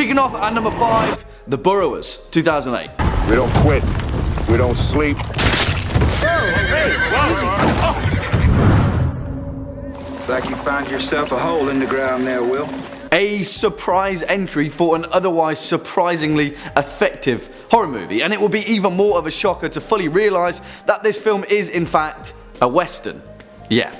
Kicking off at number 5, The Burrowers, 2008. We don't quit. We don't sleep. Looks like you found yourself a hole in the ground there, Will. A surprise entry for an otherwise surprisingly effective horror movie, and it will be even more of a shocker to fully realise that this film is in fact a western. Yeah,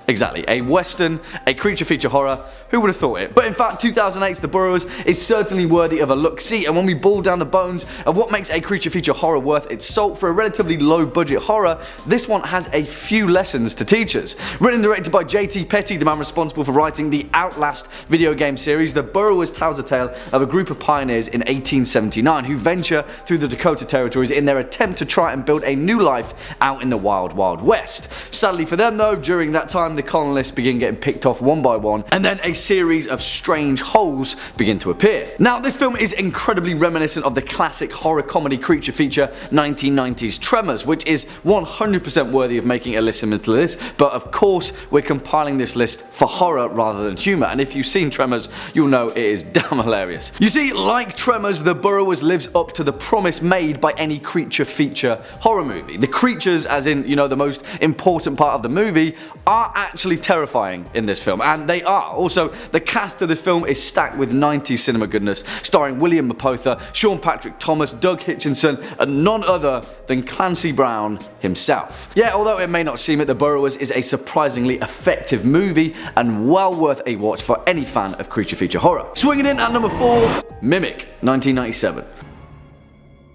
exactly, a western, a creature feature horror. Who would have thought it? But in fact, 2008's The Burrowers is certainly worthy of a look-see, and when we boil down the bones of what makes a creature feature horror worth its salt for a relatively low-budget horror, this one has a few lessons to teach us. Written and directed by J.T. Petty, the man responsible for writing the Outlast video game series, The Burrowers tells a tale of a group of pioneers in 1879 who venture through the Dakota territories in their attempt to try and build a new life out in the wild, wild west. Sadly for them though, during that time the colonists begin getting picked off one by one, and then a series of strange holes begin to appear. Now this film is incredibly reminiscent of the classic horror comedy creature feature 1990s Tremors, which is 100% worthy of making a list similar to this, but of course we're compiling this list for horror rather than humour, and if you've seen Tremors you'll know it is damn hilarious. You see, like Tremors, The Burrowers lives up to the promise made by any creature feature horror movie. The creatures, as in, you know, the most important part of the movie, are actually terrifying in this film, and they are. Also, the cast of this film is stacked with 90s cinema goodness, starring William Mapotha, Sean Patrick Thomas, Doug Hitchinson, and none other than Clancy Brown himself. Yeah, although it may not seem it, The Burrowers is a surprisingly effective movie and well worth a watch for any fan of creature feature horror. Swinging in at number 4, Mimic, 1997.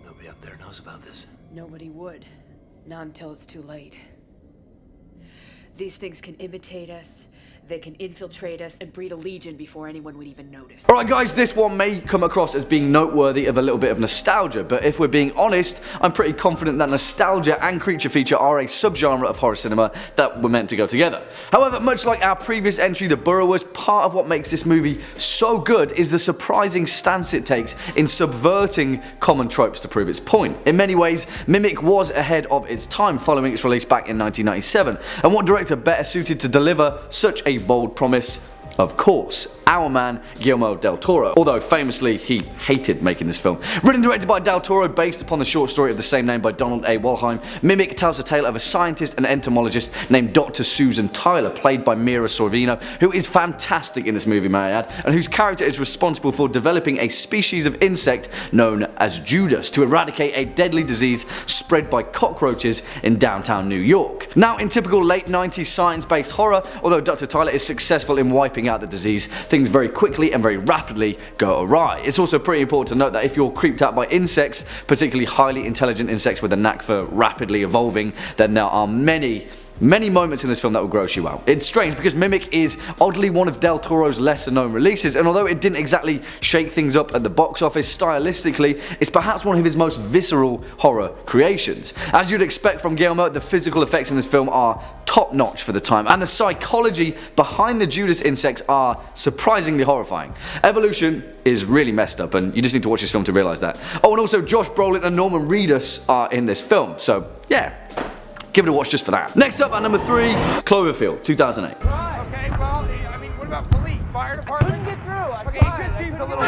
Nobody up there knows about this. Nobody would. Not until it's too late. These things can imitate us, they can infiltrate us and breed a legion before anyone would even notice. Alright guys, this one may come across as being noteworthy of a little bit of nostalgia, but if we're being honest, I'm pretty confident that nostalgia and creature feature are a subgenre of horror cinema that were meant to go together. However, much like our previous entry, The Burrowers, part of what makes this movie so good is the surprising stance it takes in subverting common tropes to prove its point. In many ways, Mimic was ahead of its time following its release back in 1997, and what director better suited to deliver such a bold promise? Of course, our man Guillermo del Toro, although famously he hated making this film. Written and directed by del Toro, based upon the short story of the same name by Donald A. Wollheim, Mimic tells the tale of a scientist and entomologist named Dr. Susan Tyler, played by Mira Sorvino, who is fantastic in this movie, may I add, and whose character is responsible for developing a species of insect known as Judas to eradicate a deadly disease spread by cockroaches in downtown New York. Now, in typical late 90s science-based horror, although Dr. Tyler is successful in wiping out the disease, things very quickly and very rapidly go awry. It's also pretty important to note that if you're creeped out by insects, particularly highly intelligent insects with a knack for rapidly evolving, then there are many moments in this film that will gross you out. It's strange because Mimic is oddly one of del Toro's lesser known releases, and although it didn't exactly shake things up at the box office stylistically, it's perhaps one of his most visceral horror creations. As you'd expect from Guillermo, the physical effects in this film are top notch for the time, and the psychology behind the Judas insects are surprisingly horrifying. Evolution is really messed up, and you just need to watch this film to realise that. Oh, and also Josh Brolin and Norman Reedus are in this film, so yeah. Give it a watch just for that. Next up at number 3, Cloverfield, 2008. Okay, well, I mean, what about police, fire department? I couldn't get through. Okay, it just seems a little...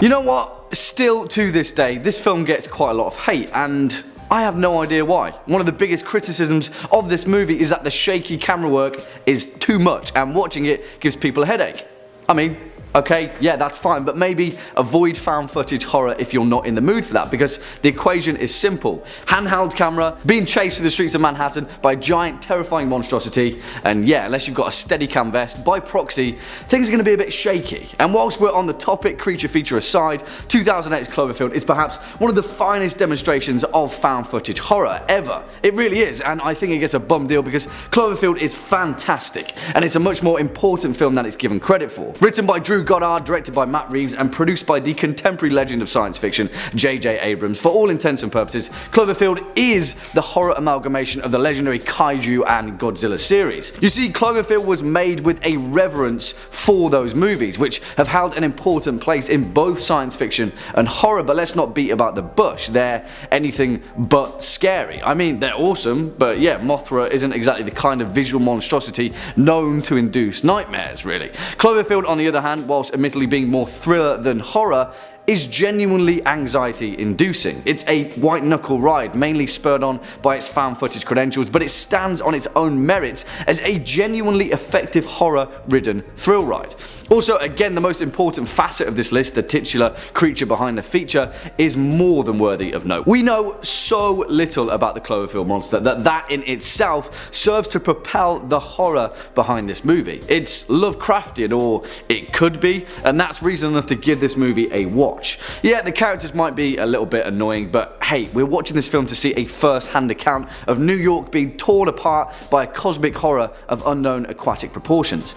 You know what? Still to this day, this film gets quite a lot of hate, and I have no idea why. One of the biggest criticisms of this movie is that the shaky camera work is too much, and watching it gives people a headache. I mean, okay, yeah, that's fine, but maybe avoid found footage horror if you're not in the mood for that, because the equation is simple. Handheld camera, being chased through the streets of Manhattan by a giant, terrifying monstrosity, and yeah, unless you've got a Steadicam vest, by proxy, things are going to be a bit shaky. And whilst we're on the topic, creature feature aside, 2008's Cloverfield is perhaps one of the finest demonstrations of found footage horror ever. It really is, and I think it gets a bum deal because Cloverfield is fantastic, and it's a much more important film than it's given credit for. Written by Drew Drew Goddard, directed by Matt Reeves, and produced by the contemporary legend of science fiction, J.J. Abrams. For all intents and purposes, Cloverfield is the horror amalgamation of the legendary Kaiju and Godzilla series. You see, Cloverfield was made with a reverence for those movies, which have held an important place in both science fiction and horror, but let's not beat about the bush. They're anything but scary. I mean, they're awesome, but yeah, Mothra isn't exactly the kind of visual monstrosity known to induce nightmares, really. Cloverfield, on the other hand, whilst admittedly being more thriller than horror, is genuinely anxiety-inducing. It's a white-knuckle ride, mainly spurred on by its found footage credentials, but it stands on its own merits as a genuinely effective horror-ridden thrill ride. Also, again, the most important facet of this list, the titular creature behind the feature, is more than worthy of note. We know so little about the Cloverfield monster that in itself serves to propel the horror behind this movie. It's Lovecraftian, or it could be, and that's reason enough to give this movie a watch. Yeah, the characters might be a little bit annoying, but hey, we're watching this film to see a first-hand account of New York being torn apart by a cosmic horror of unknown aquatic proportions.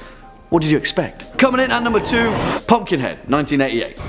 What did you expect? Coming in at number 2, Pumpkinhead, 1988.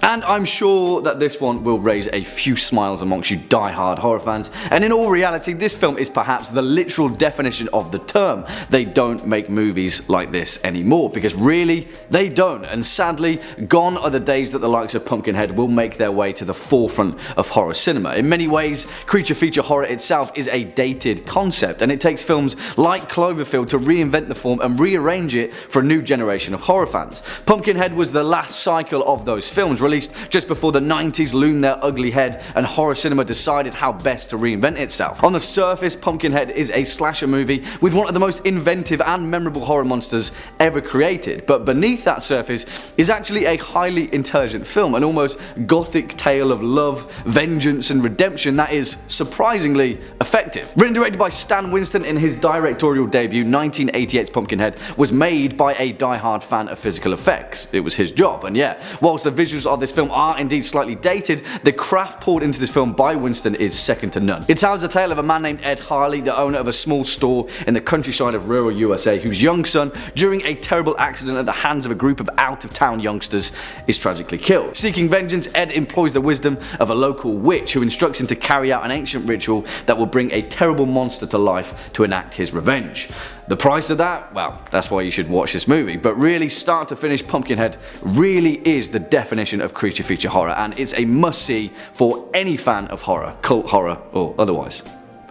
And I'm sure that this one will raise a few smiles amongst you die-hard horror fans, and in all reality this film is perhaps the literal definition of the term. They don't make movies like this anymore, because really, they don't, and sadly, gone are the days that the likes of Pumpkinhead will make their way to the forefront of horror cinema. In many ways, creature feature horror itself is a dated concept, and it takes films like Cloverfield to reinvent the form and rearrange it for a new generation of horror fans. Pumpkinhead was the last cycle of those films, released just before the 90s loomed their ugly head and horror cinema decided how best to reinvent itself. On the surface, Pumpkinhead is a slasher movie with one of the most inventive and memorable horror monsters ever created, but beneath that surface is actually a highly intelligent film, an almost gothic tale of love, vengeance and redemption that is surprisingly effective. Written and directed by Stan Winston in his directorial debut, 1988's Pumpkinhead was made by a die-hard fan of physical effects. It was his job, and yeah, whilst the visuals of this film are indeed slightly dated, the craft poured into this film by Winston is second to none. It tells the tale of a man named Ed Harley, the owner of a small store in the countryside of rural USA, whose young son, during a terrible accident at the hands of a group of out-of-town youngsters, is tragically killed. Seeking vengeance, Ed employs the wisdom of a local witch who instructs him to carry out an ancient ritual that will bring a terrible monster to life to enact his revenge. The price of that? Well, that's why you should watch this movie, but really, start to finish, Pumpkinhead really is the definition of creature feature horror, and it's a must-see for any fan of horror, cult horror or otherwise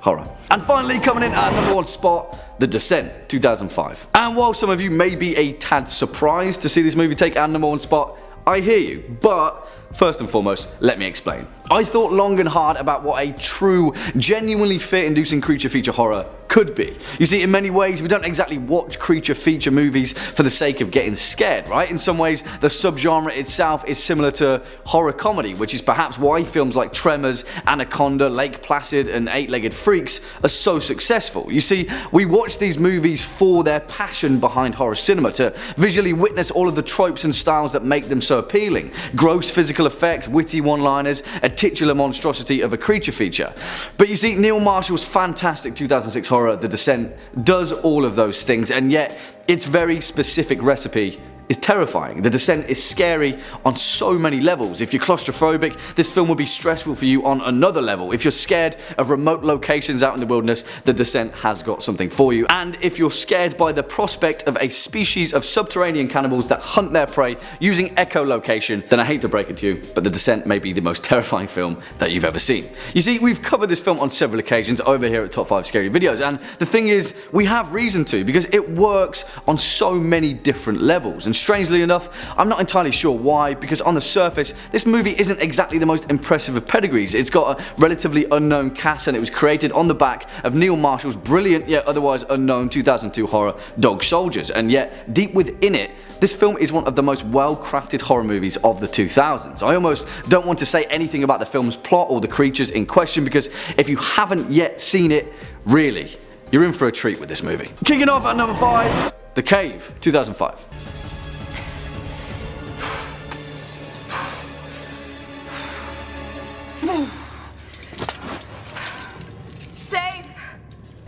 horror. And finally, coming in at number 1 spot, The Descent, 2005. And while some of you may be a tad surprised to see this movie take our number 1 spot, I hear you, but first and foremost, let me explain. I thought long and hard about what a true, genuinely fear-inducing creature feature horror could be. You see, in many ways, we don't exactly watch creature feature movies for the sake of getting scared, right? In some ways, the subgenre itself is similar to horror comedy, which is perhaps why films like Tremors, Anaconda, Lake Placid, and Eight-Legged Freaks are so successful. You see, we watch these movies for their passion behind horror cinema, to visually witness all of the tropes and styles that make them so appealing. Gross physical effects, witty one-liners, a titular monstrosity of a creature feature. But you see, Neil Marshall's fantastic 2006 horror The Descent does all of those things, and yet its very specific recipe is terrifying. The Descent is scary on so many levels. If you're claustrophobic, this film will be stressful for you on another level. If you're scared of remote locations out in the wilderness, The Descent has got something for you. And if you're scared by the prospect of a species of subterranean cannibals that hunt their prey using echolocation, then I hate to break it to you, but The Descent may be the most terrifying film that you've ever seen. You see, we've covered this film on several occasions over here at Top 5 Scary Videos, and the thing is, we have reason to, because it works on so many different levels. And strangely enough, I'm not entirely sure why, because on the surface, this movie isn't exactly the most impressive of pedigrees. It's got a relatively unknown cast, and it was created on the back of Neil Marshall's brilliant yet otherwise unknown 2002 horror Dog Soldiers, and yet deep within it, this film is one of the most well-crafted horror movies of the 2000s. I almost don't want to say anything about the film's plot or the creatures in question, because if you haven't yet seen it, really, you're in for a treat with this movie. Kicking off at number 5, The Cave, 2005.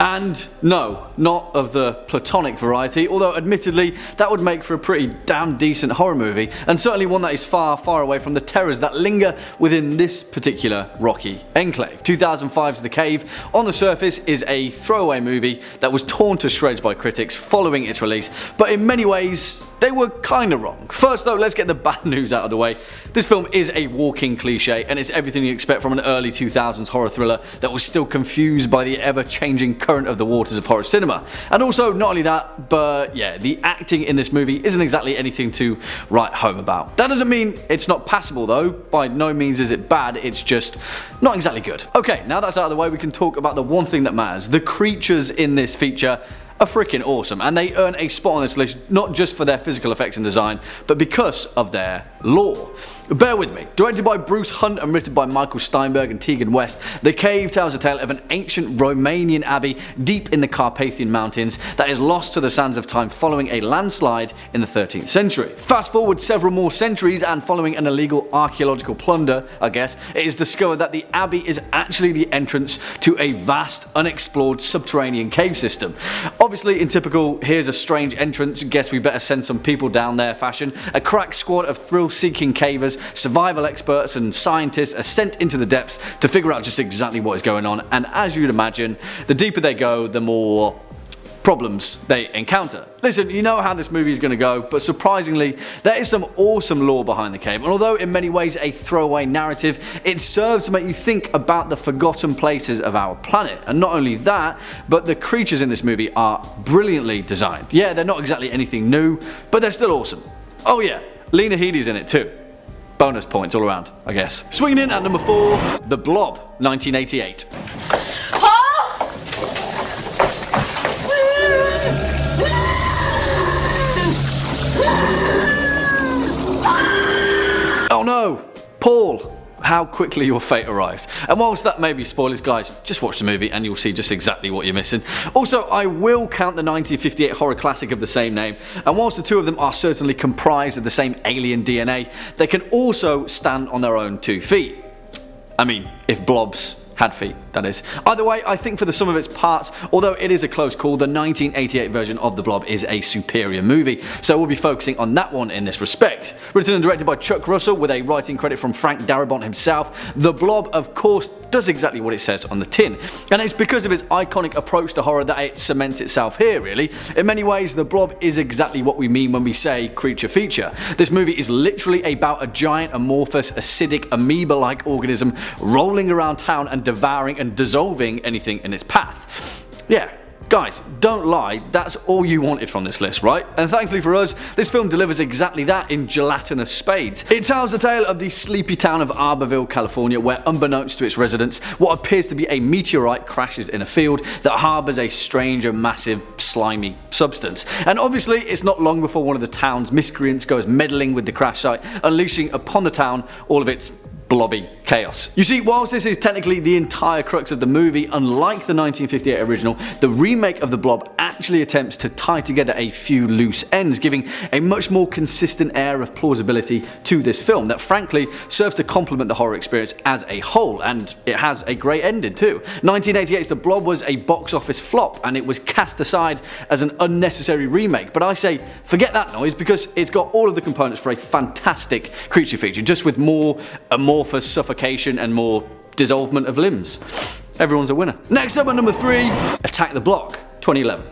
And no, not of the platonic variety, although admittedly that would make for a pretty damn decent horror movie, and certainly one that is far, far away from the terrors that linger within this particular rocky enclave. 2005's The Cave, on the surface, is a throwaway movie that was torn to shreds by critics following its release, but in many ways they were kinda wrong. First though, let's get the bad news out of the way. This film is a walking cliche, and it's everything you expect from an early 2000s horror thriller that was still confused by the ever-changing current of the waters of horror cinema. And also, not only that, but yeah, the acting in this movie isn't exactly anything to write home about. That doesn't mean it's not passable though, by no means is it bad, it's just not exactly good. Okay, now that's out of the way, we can talk about the one thing that matters. The creatures in this feature are freaking awesome, and they earn a spot on this list not just for their physical effects and design, but because of their lore. Bear with me. Directed by Bruce Hunt and written by Michael Steinberg and Tegan West, The Cave tells a tale of an ancient Romanian abbey deep in the Carpathian Mountains that is lost to the sands of time following a landslide in the 13th century. Fast forward several more centuries, and following an illegal archaeological plunder, I guess, it is discovered that the abbey is actually the entrance to a vast, unexplored subterranean cave system. Obviously, in typical "here's a strange entrance, guess we better send some people down there" fashion, a crack squad of thrill-seeking cavers, survival experts and scientists are sent into the depths to figure out just exactly what is going on, and as you'd imagine, the deeper they go, the more problems they encounter. Listen, you know how this movie is going to go, but surprisingly, there is some awesome lore behind The Cave, and although in many ways a throwaway narrative, it serves to make you think about the forgotten places of our planet. And not only that, but the creatures in this movie are brilliantly designed. Yeah, they're not exactly anything new, but they're still awesome. Oh yeah, Lena Headey's in it too. Bonus points all around, I guess. Swinging in at number 4, The Blob, 1988. Oh no, Paul, how quickly your fate arrived. And whilst that may be spoilers, guys, just watch the movie and you'll see just exactly what you're missing. Also, I will count the 1958 horror classic of the same name, and whilst the two of them are certainly comprised of the same alien DNA, they can also stand on their own 2 feet. I mean, if blobs had feet, that is. Either way, I think for the sum of its parts, although it is a close call, the 1988 version of The Blob is a superior movie, so we'll be focusing on that one in this respect. Written and directed by Chuck Russell with a writing credit from Frank Darabont himself, The Blob of course does exactly what it says on the tin, and it's because of its iconic approach to horror that it cements itself here really. In many ways, The Blob is exactly what we mean when we say creature feature. This movie is literally about a giant amorphous acidic amoeba-like organism rolling around town and devouring and dissolving anything in its path. Yeah, guys, don't lie, that's all you wanted from this list, right? And thankfully for us, this film delivers exactly that in gelatinous spades. It tells the tale of the sleepy town of Arborville, California, where unbeknownst to its residents, what appears to be a meteorite crashes in a field that harbours a strange and massive slimy substance. And obviously, it's not long before one of the town's miscreants goes meddling with the crash site, unleashing upon the town all of its blobby chaos. You see, whilst this is technically the entire crux of the movie, unlike the 1958 original, the remake of The Blob actually attempts to tie together a few loose ends, giving a much more consistent air of plausibility to this film that frankly serves to complement the horror experience as a whole, and it has a great ending too. 1988's The Blob was a box office flop, and it was cast aside as an unnecessary remake, but I say forget that noise because it's got all of the components for a fantastic creature feature, just with more amorphous suffocation and more dissolvement of limbs. Everyone's a winner. Next up at number 3, Attack the Block, 2011.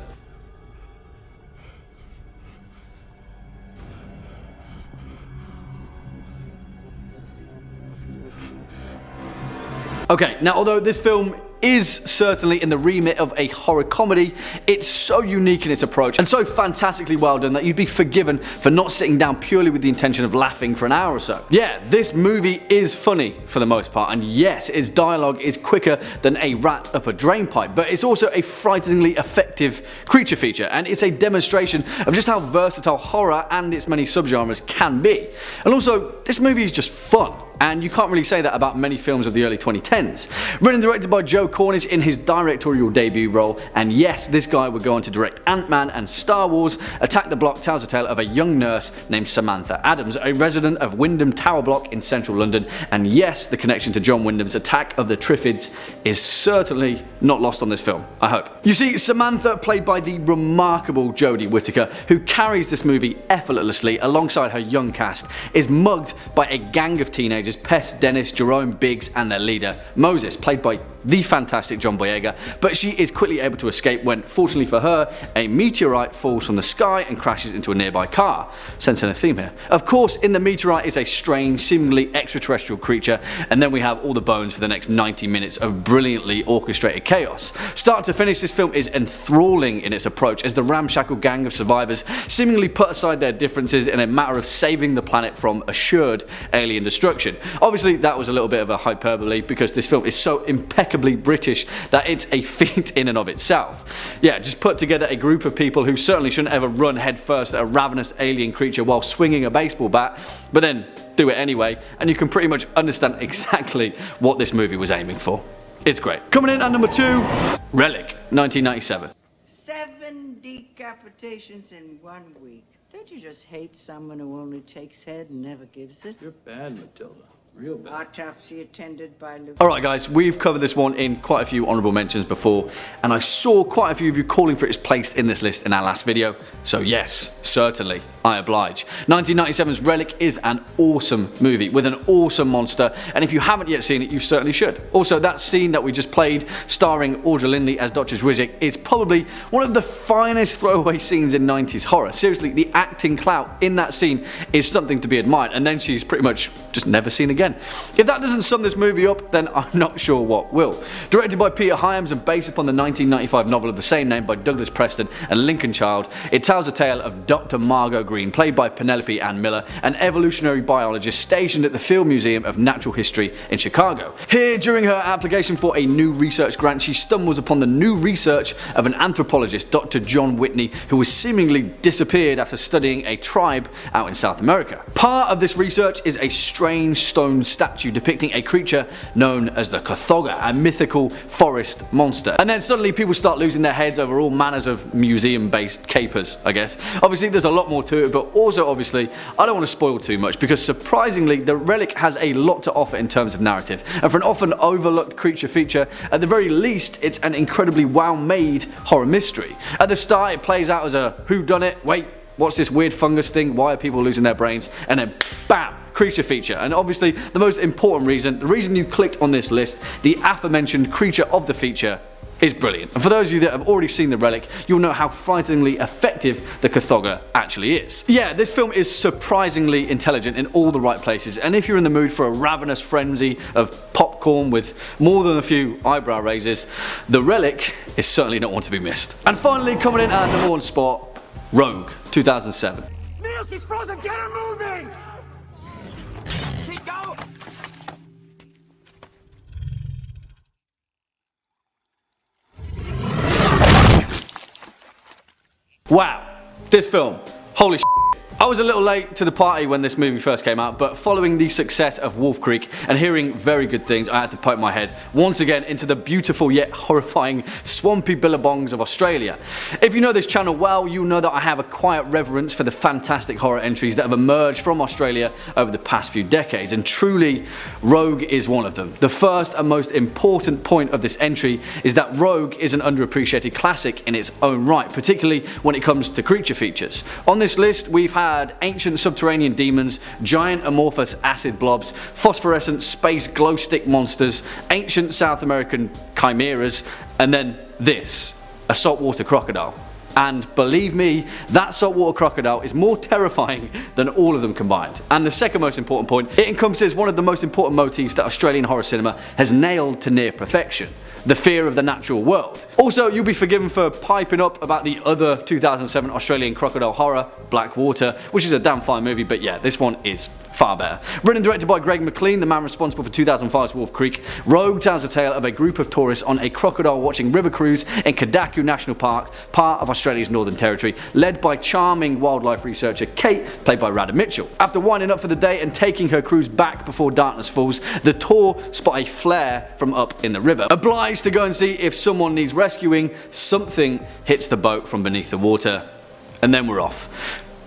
Okay, now although this film is certainly in the remit of a horror comedy, it's so unique in its approach and so fantastically well done that you'd be forgiven for not sitting down purely with the intention of laughing for an hour or so. Yeah, this movie is funny for the most part, and yes, its dialogue is quicker than a rat up a drainpipe, but it's also a frighteningly effective creature feature, and it's a demonstration of just how versatile horror and its many subgenres can be. And also, this movie is just fun. and you can't really say that about many films of the early 2010s. Written and directed by Joe Cornish in his directorial debut role, and yes, this guy would go on to direct Ant-Man and Star Wars. Attack the Block tells a tale of a young nurse named Samantha Adams, a resident of Wyndham Tower Block in central London, and yes, the connection to John Wyndham's Attack of the Triffids is certainly not lost on this film, I hope. You see, Samantha, played by the remarkable Jodie Whittaker, who carries this movie effortlessly alongside her young cast, is mugged by a gang of teenagers, Pest, Dennis, Jerome, Biggs, and their leader, Moses, played by the fantastic John Boyega, but she is quickly able to escape when, fortunately for her, a meteorite falls from the sky and crashes into a nearby car. Sensing a theme here. Of course, in the meteorite is a strange, seemingly extraterrestrial creature, and then we have all the bones for the next 90 minutes of brilliantly orchestrated chaos. Start to finish, this film is enthralling in its approach as the ramshackle gang of survivors seemingly put aside their differences in a matter of saving the planet from assured alien destruction. Obviously, that was a little bit of a hyperbole because this film is so impeccably British that it's a feat in and of itself. Yeah, just put together a group of people who certainly shouldn't ever run headfirst at a ravenous alien creature while swinging a baseball bat, but then do it anyway, and you can pretty much understand exactly what this movie was aiming for. It's great. Coming in at number 2, Relic, 1997. 7 decapitations in 1 week. Don't you just hate someone who only takes head and never gives it? You're bad, Matilda. Real bad. Autopsy attended by Luke. Alright guys, we've covered this one in quite a few honourable mentions before, and I saw quite a few of you calling for its place in this list in our last video, so yes, certainly, I oblige. 1997's Relic is an awesome movie with an awesome monster, and if you haven't yet seen it, you certainly should. Also, that scene that we just played, starring Audra Lindley as Dr. Zwizik, is probably one of the finest throwaway scenes in 90s horror. Seriously, the acting clout in that scene is something to be admired, and then she's pretty much just never seen again. If that doesn't sum this movie up, then I'm not sure what will. Directed by Peter Hyams and based upon the 1995 novel of the same name by Douglas Preston and Lincoln Child, it tells a tale of Dr. Margot Green, played by Penelope Ann Miller, an evolutionary biologist stationed at the Field Museum of Natural History in Chicago. Here, during her application for a new research grant, she stumbles upon the new research of an anthropologist, Dr. John Whitney, who was seemingly disappeared after studying a tribe out in South America. Part of this research is a strange stone statue depicting a creature known as the Cathoga, a mythical forest monster. And then suddenly people start losing their heads over all manners of museum-based capers, I guess. Obviously there's a lot more to it, but also obviously I don't want to spoil too much because surprisingly the Relic has a lot to offer in terms of narrative, and for an often overlooked creature feature, at the very least it's an incredibly well-made horror mystery. At the start it plays out as a whodunit, wait, what's this weird fungus thing, why are people losing their brains, and then BAM! Creature feature. And obviously the most important reason, the reason you clicked on this list, the aforementioned creature of the feature, is brilliant. And for those of you that have already seen The Relic, you'll know how frighteningly effective the Cathoga actually is. Yeah, this film is surprisingly intelligent in all the right places, and if you're in the mood for a ravenous frenzy of popcorn with more than a few eyebrow raises, The Relic is certainly not one to be missed. And finally, coming in at number 1 spot, Rogue, 2007. Neil, she's frozen! Get her moving! Keep going! Wow, this film, holy shit. I was a little late to the party when this movie first came out, but following the success of Wolf Creek and hearing very good things, I had to poke my head once again into the beautiful yet horrifying swampy billabongs of Australia. If you know this channel well, you know that I have a quiet reverence for the fantastic horror entries that have emerged from Australia over the past few decades, and truly, Rogue is one of them. The first and most important point of this entry is that Rogue is an underappreciated classic in its own right, particularly when it comes to creature features. On this list, we've had ancient subterranean demons, giant amorphous acid blobs, phosphorescent space glow stick monsters, ancient South American chimeras, and then this, a saltwater crocodile. And believe me, that saltwater crocodile is more terrifying than all of them combined. And the second most important point, it encompasses one of the most important motifs that Australian horror cinema has nailed to near perfection: the fear of the natural world. Also, you'll be forgiven for piping up about the other 2007 Australian crocodile horror, Black Water, which is a damn fine movie, but yeah, this one is far better. Written and directed by Greg McLean, the man responsible for 2005's Wolf Creek, Rogue tells a tale of a group of tourists on a crocodile watching river cruise in Kadaku National Park, part of Australia's Northern Territory, led by charming wildlife researcher Kate, played by Radha Mitchell. After winding up for the day and taking her crews back before darkness falls, the tour spot a flare from up in the river. Obliged to go and see if someone needs rescuing, something hits the boat from beneath the water, and then we're off.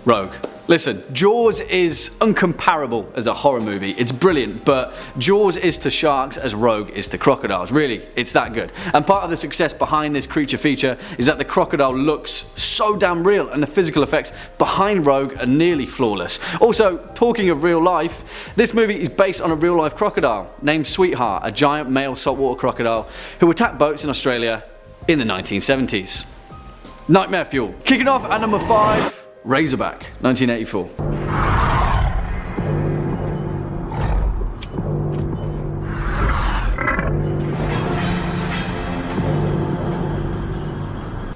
Rogue. Listen, Jaws is uncomparable as a horror movie. It's brilliant, but Jaws is to sharks as Rogue is to crocodiles. Really, it's that good. And part of the success behind this creature feature is that the crocodile looks so damn real, and the physical effects behind Rogue are nearly flawless. Also, talking of real life, this movie is based on a real life crocodile named Sweetheart, a giant male saltwater crocodile who attacked boats in Australia in the 1970s. Nightmare fuel. Kicking off at number 5. Razorback, 1984.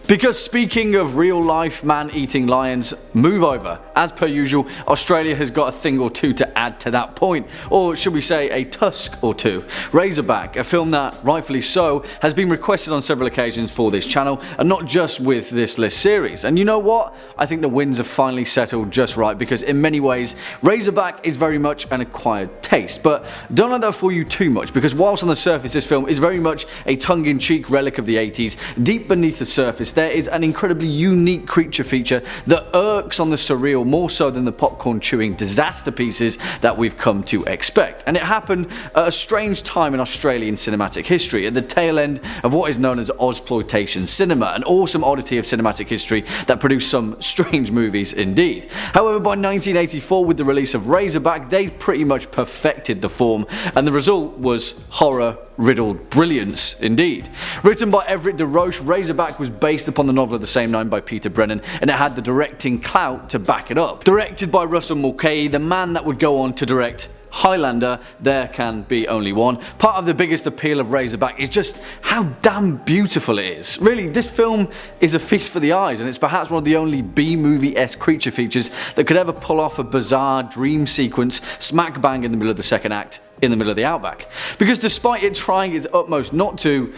Because speaking of real life man-eating lions, move over. As per usual, Australia has got a thing or two to add to that point, or should we say a tusk or two. Razorback, a film that, rightfully so, has been requested on several occasions for this channel, and not just with this list series. And you know what? I think the winds have finally settled just right, because in many ways, Razorback is very much an acquired taste. But don't let that fool you too much, because whilst on the surface this film is very much a tongue-in-cheek relic of the 80s, deep beneath the surface there is an incredibly unique creature feature that irks on the surreal more so than the popcorn chewing disaster pieces that we've come to expect. And it happened at a strange time in Australian cinematic history, at the tail end of what is known as Ozploitation cinema, an awesome oddity of cinematic history that produced some strange movies indeed. However, by 1984, with the release of Razorback, they pretty much perfected the form, and the result was horror-riddled brilliance indeed. Written by Everett de Roche, Razorback was based upon the novel of the same name by Peter Brennan, and it had the directing clout to back it up. Directed by Russell Mulcahy, the man that would go on to direct Highlander, There Can Be Only One. Part of the biggest appeal of Razorback is just how damn beautiful it is. Really, this film is a feast for the eyes, and it's perhaps one of the only B-movie-esque creature features that could ever pull off a bizarre dream sequence smack bang in the middle of the second act, in the middle of the outback. Because despite it trying its utmost not to,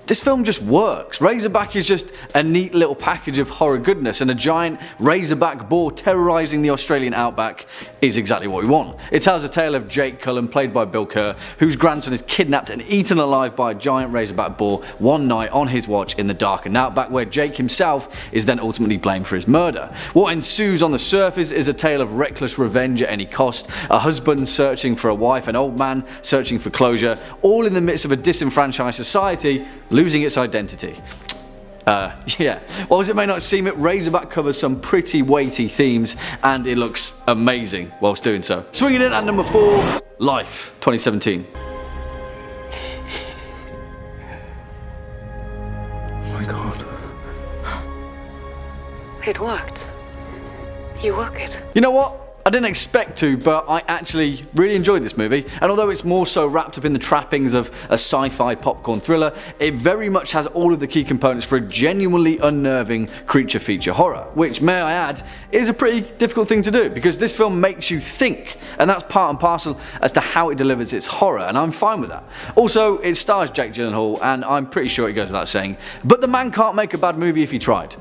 this film just works. Razorback is just a neat little package of horror goodness, and a giant razorback boar terrorising the Australian outback is exactly what we want. It tells a tale of Jake Cullen, played by Bill Kerr, whose grandson is kidnapped and eaten alive by a giant razorback boar one night on his watch in the darkened outback, where Jake himself is then ultimately blamed for his murder. What ensues on the surface is a tale of reckless revenge at any cost, a husband searching for a wife, an old man searching for closure, all in the midst of a disenfranchised society losing its identity. Yeah, while as it may not seem it, Razorback covers some pretty weighty themes, and it looks amazing whilst doing so. Swinging in at number 4, Life, 2017. Oh my god. It worked. You work it. You know what? I didn't expect to, but I actually really enjoyed this movie, and although it's more so wrapped up in the trappings of a sci-fi popcorn thriller, it very much has all of the key components for a genuinely unnerving creature feature horror, which, may I add, is a pretty difficult thing to do, because this film makes you think, and that's part and parcel as to how it delivers its horror, and I'm fine with that. Also, it stars Jake Gyllenhaal, and I'm pretty sure it goes without saying, but the man can't make a bad movie if he tried.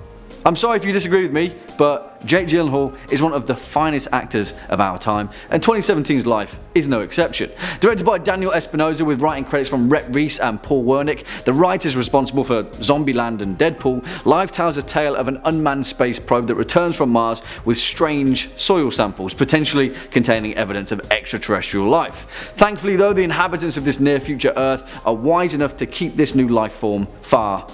I'm sorry if you disagree with me, but Jake Gyllenhaal is one of the finest actors of our time, and 2017's Life is no exception. Directed by Daniel Espinosa, with writing credits from Rhett Reese and Paul Wernick, the writers responsible for Zombieland and Deadpool, Life tells a tale of an unmanned space probe that returns from Mars with strange soil samples, potentially containing evidence of extraterrestrial life. Thankfully though, the inhabitants of this near-future Earth are wise enough to keep this new life form far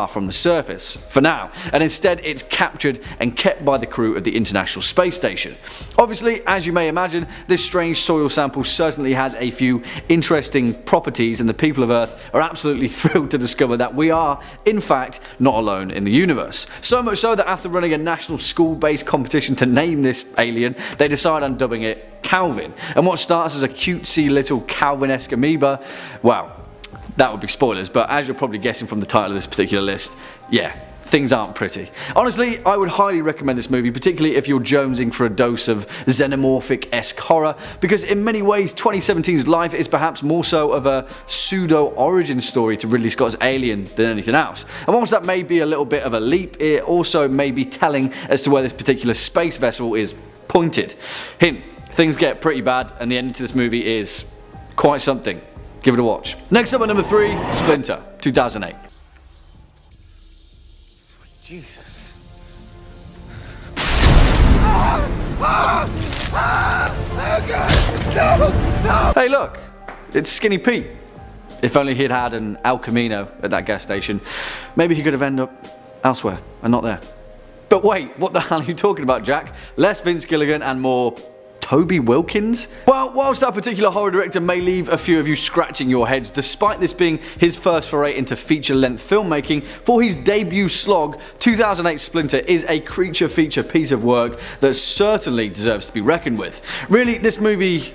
from the surface, for now, and instead it's captured and kept by the crew of the International Space Station. Obviously, as you may imagine, this strange soil sample certainly has a few interesting properties, and the people of Earth are absolutely thrilled to discover that we are, in fact, not alone in the universe. So much so that after running a national school-based competition to name this alien, they decide on dubbing it Calvin. And what starts as a cutesy little Calvin-esque amoeba, wow, that would be spoilers, but as you're probably guessing from the title of this particular list, yeah, things aren't pretty. Honestly, I would highly recommend this movie, particularly if you're jonesing for a dose of xenomorphic-esque horror, because in many ways 2017's Life is perhaps more so of a pseudo-origin story to Ridley Scott's Alien than anything else. And whilst that may be a little bit of a leap, it also may be telling as to where this particular space vessel is pointed. Hint, things get pretty bad and the ending to this movie is quite something. Give it a watch. Next up at number 3, Splinter, 2008. Jesus. Hey look, it's Skinny Pete. If only he'd had an El Camino at that gas station, maybe he could have ended up elsewhere and not there. But wait, what the hell are you talking about, Jack? Less Vince Gilligan and more Toby Wilkins? Well, whilst that particular horror director may leave a few of you scratching your heads, despite this being his first foray into feature-length filmmaking, for his debut slog, 2008 Splinter is a creature feature piece of work that certainly deserves to be reckoned with. Really, this movie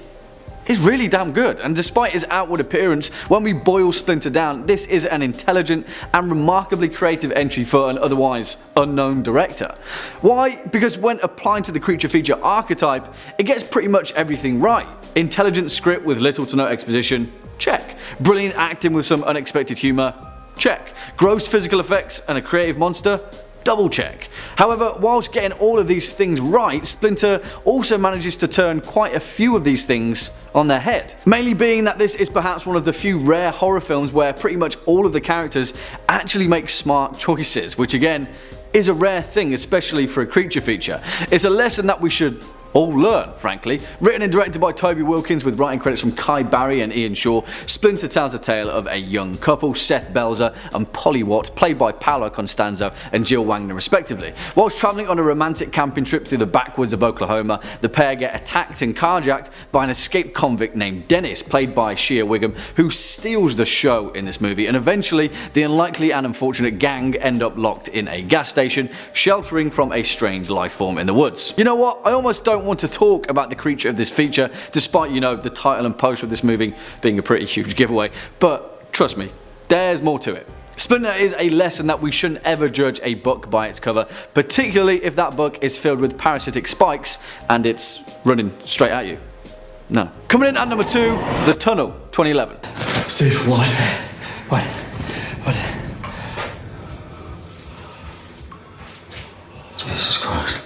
is really damn good, and despite his outward appearance, when we boil Splinter down, this is an intelligent and remarkably creative entry for an otherwise unknown director. Why? Because when applying to the creature feature archetype, it gets pretty much everything right. Intelligent script with little to no exposition, check. Brilliant acting with some unexpected humour, check. Gross physical effects and a creative monster, double check. However, whilst getting all of these things right, Splinter also manages to turn quite a few of these things on their head. Mainly being that this is perhaps one of the few rare horror films where pretty much all of the characters actually make smart choices, which again is a rare thing, especially for a creature feature. It's a lesson that we should all learn, frankly. Written and directed by Toby Wilkins with writing credits from Kai Barry and Ian Shaw, Splinter tells the tale of a young couple, Seth Belzer and Polly Watt, played by Paolo Constanzo and Jill Wagner respectively. Whilst travelling on a romantic camping trip through the backwoods of Oklahoma, the pair get attacked and carjacked by an escaped convict named Dennis, played by Shea Wiggum, who steals the show in this movie, and eventually the unlikely and unfortunate gang end up locked in a gas station, sheltering from a strange life form in the woods. You know what, I almost don't want to talk about the creature of this feature, despite, you know, the title and poster of this movie being a pretty huge giveaway, but trust me, there's more to it. Splinter is a lesson that we shouldn't ever judge a book by its cover, particularly if that book is filled with parasitic spikes and it's running straight at you. No. Coming in at number 2, The Tunnel, 2011. Steve, what? Jesus Christ.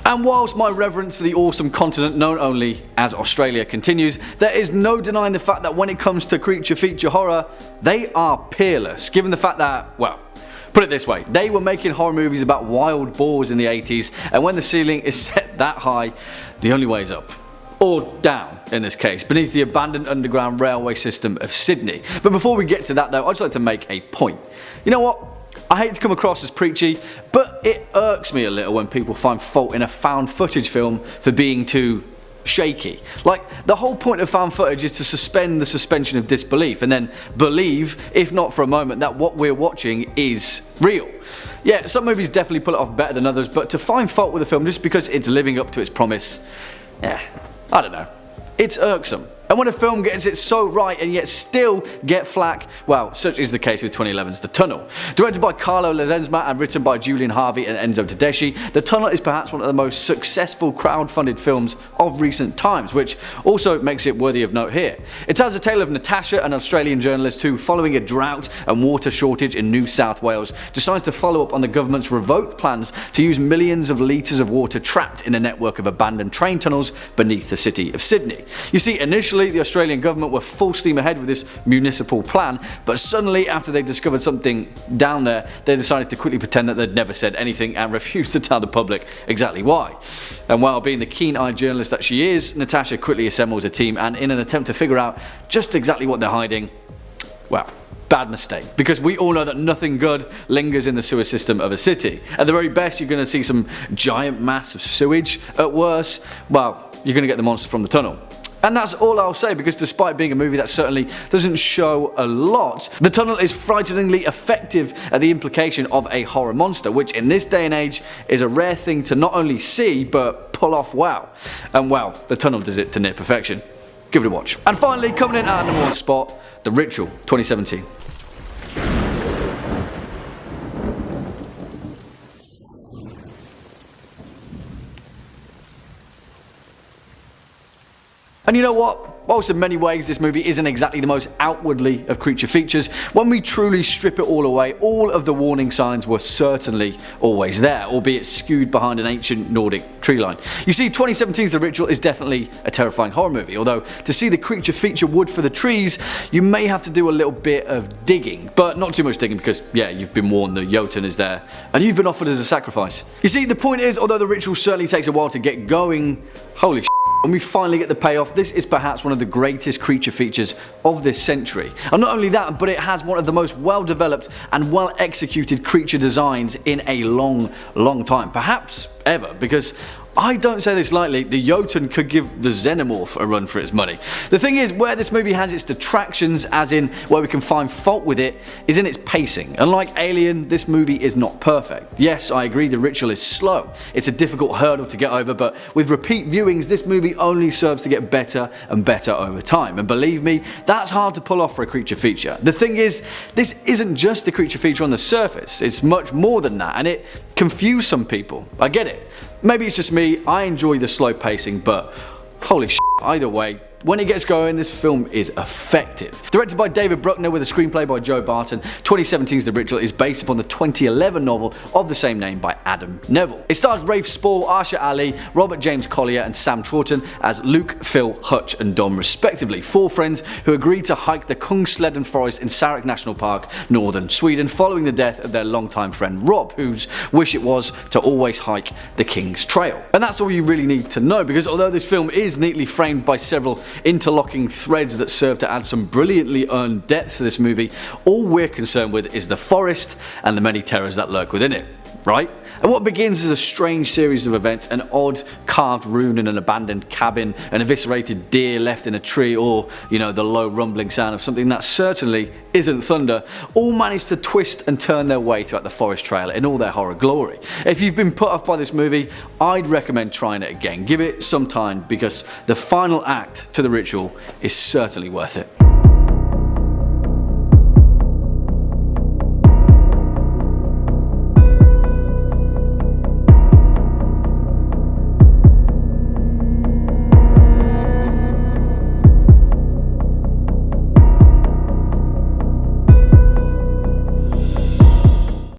And whilst my reverence for the awesome continent known only as Australia continues, there is no denying the fact that when it comes to creature feature horror, they are peerless, given the fact that, well, put it this way, they were making horror movies about wild boars in the 80s, and when the ceiling is set that high, the only way is up. Or down, in this case, beneath the abandoned underground railway system of Sydney. But before we get to that though, I'd just like to make a point. You know what? I hate to come across as preachy, but it irks me a little when people find fault in a found footage film for being too shaky. Like, the whole point of found footage is to suspend the suspension of disbelief and then believe, if not for a moment, that what we're watching is real. Yeah, some movies definitely pull it off better than others, but to find fault with a film just because it's living up to its promise, yeah, I don't know. It's irksome. And when a film gets it so right and yet still get flack, well, such is the case with 2011's The Tunnel. Directed by Carlo Ledesma and written by Julian Harvey and Enzo Tedeschi, The Tunnel is perhaps one of the most successful crowd-funded films of recent times, which also makes it worthy of note here. It tells a tale of Natasha, an Australian journalist who, following a drought and water shortage in New South Wales, decides to follow up on the government's revoked plans to use millions of litres of water trapped in a network of abandoned train tunnels beneath the city of Sydney. You see, initially the Australian government were full steam ahead with this municipal plan, but suddenly after they discovered something down there, they decided to quickly pretend that they'd never said anything and refused to tell the public exactly why. And while being the keen-eyed journalist that she is, Natasha quickly assembles a team, and in an attempt to figure out just exactly what they're hiding, well, bad mistake, because we all know that nothing good lingers in the sewer system of a city. At the very best, you're going to see some giant mass of sewage. At worst, well, you're going to get the monster from the tunnel. And that's all I'll say, because despite being a movie that certainly doesn't show a lot, The Tunnel is frighteningly effective at the implication of a horror monster, which in this day and age is a rare thing to not only see, but pull off well. And well, The Tunnel does it to near perfection. Give it a watch. And finally, coming in at number 1 spot, The Ritual, 2017. And you know what? Whilst in many ways this movie isn't exactly the most outwardly of creature features, when we truly strip it all away, all of the warning signs were certainly always there, albeit skewed behind an ancient Nordic tree line. You see, 2017's The Ritual is definitely a terrifying horror movie, although to see the creature feature wood for the trees, you may have to do a little bit of digging, but not too much digging because, yeah, you've been warned the Jotun is there, and you've been offered as a sacrifice. You see, the point is, although The Ritual certainly takes a while to get going, holy shit, when we finally get the payoff, this is perhaps one of the greatest creature features of this century. And not only that, but it has one of the most well developed and well executed creature designs in a long time. Perhaps ever, because I don't say this lightly, the Jotun could give the Xenomorph a run for its money. The thing is, where this movie has its detractions, as in where we can find fault with it, is in its pacing. Unlike Alien, this movie is not perfect. Yes, I agree The Ritual is slow. It's a difficult hurdle to get over, but with repeat viewings, this movie only serves to get better and better over time. And believe me, that's hard to pull off for a creature feature. The thing is, this isn't just a creature feature on the surface, it's much more than that, and it confused some people. I get it. Maybe it's just me, I enjoy the slow pacing, but holy shit, either way, when it gets going, this film is effective. Directed by David Bruckner with a screenplay by Joe Barton, 2017's The Ritual is based upon the 2011 novel of the same name by Adam Neville. It stars Rafe Spall, Arsha Ali, Robert James Collier and Sam Troughton as Luke, Phil, Hutch and Dom respectively, 4 friends who agreed to hike the Kungsleden forest in Sarek National Park, northern Sweden, following the death of their longtime friend Rob, whose wish it was to always hike the King's Trail. And that's all you really need to know, because although this film is neatly framed by several interlocking threads that serve to add some brilliantly earned depth to this movie, all we're concerned with is the forest and the many terrors that lurk within it. Right? And what begins as a strange series of events, an odd carved rune in an abandoned cabin, an eviscerated deer left in a tree, or, you know, the low rumbling sound of something that certainly isn't thunder, all manage to twist and turn their way throughout the forest trail in all their horror glory. If you've been put off by this movie, I'd recommend trying it again. Give it some time, because the final act to The Ritual is certainly worth it.